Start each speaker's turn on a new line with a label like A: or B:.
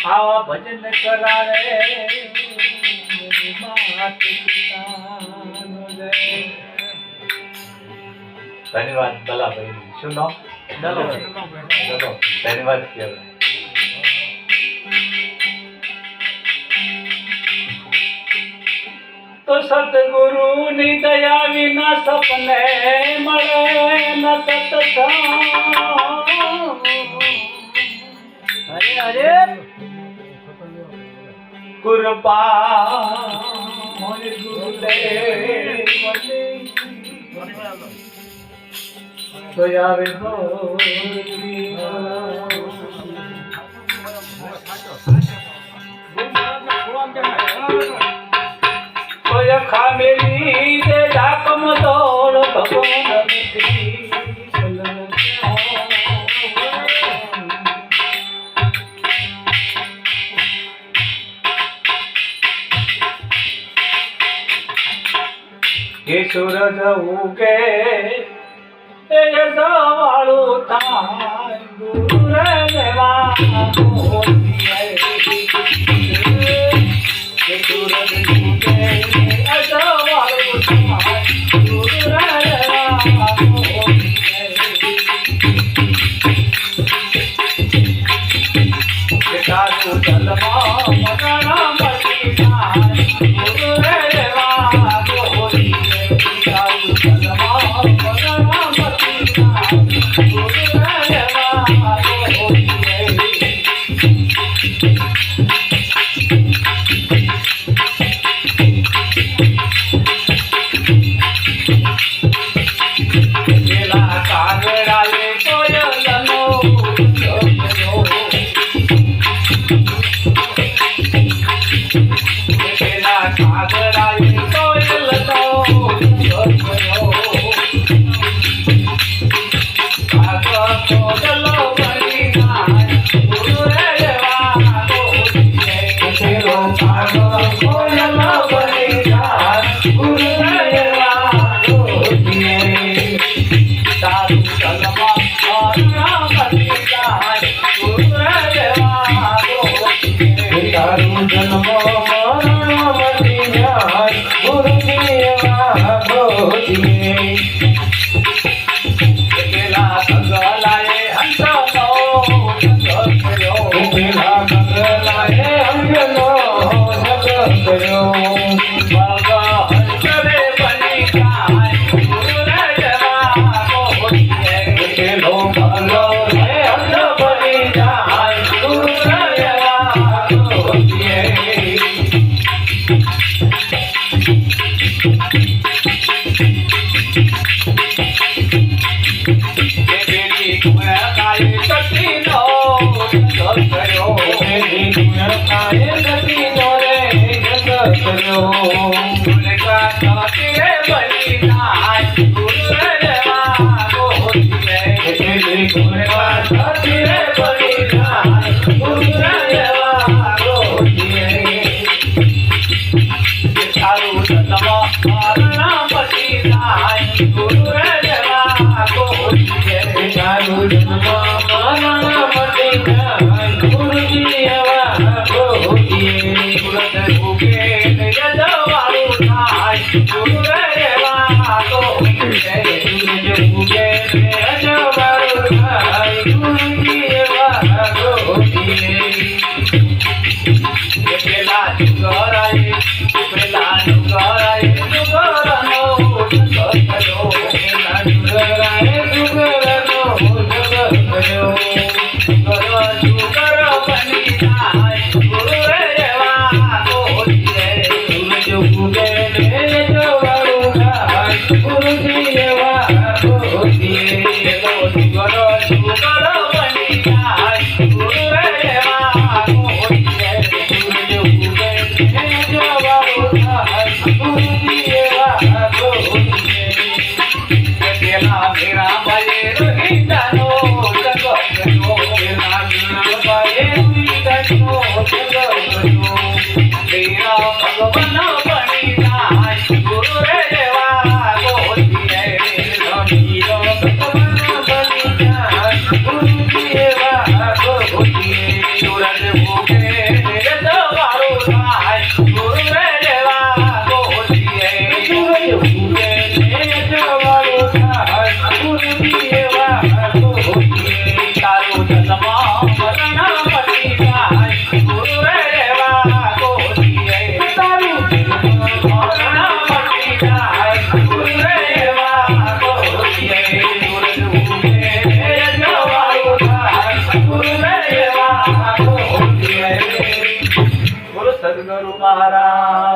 A: આવા ભજન કરાવે ધન્યવાદ દલાભાઈ શું નામ ચલો ધન્યવાદ કહેવાય તો સતગુરુ ની દયા વિના સપને મળે ન સતસંગ હરે કૃપા દયા ખામેલી દે ડાકમ દોડ ભગવાન કે સૂરજ ઉગે એ સવાળું થાય ગુરુ રે દેવા કે સૂરજ ઉગે એ સવાળું થાય ગુરુ રે દેવા કે તારું જલમાં મગના મતી થાય ગુરુ રે દેવા मेरा भले रोहिता नो जगत सूरज उगे जवारो थाय गुरुदेवा गोदिए सूरज उगे जवारो थाय गुरुदेवा गोदिए तारो जन्मा मरणा पति थाय गुरुदेवा गोदिए तारो जन्मा मरणा पति थाय गुरुदेवा गोदिए सूरज उगे जवारो थाय गुरुदेवा गोदिए बोलो सद्गुरु महाराज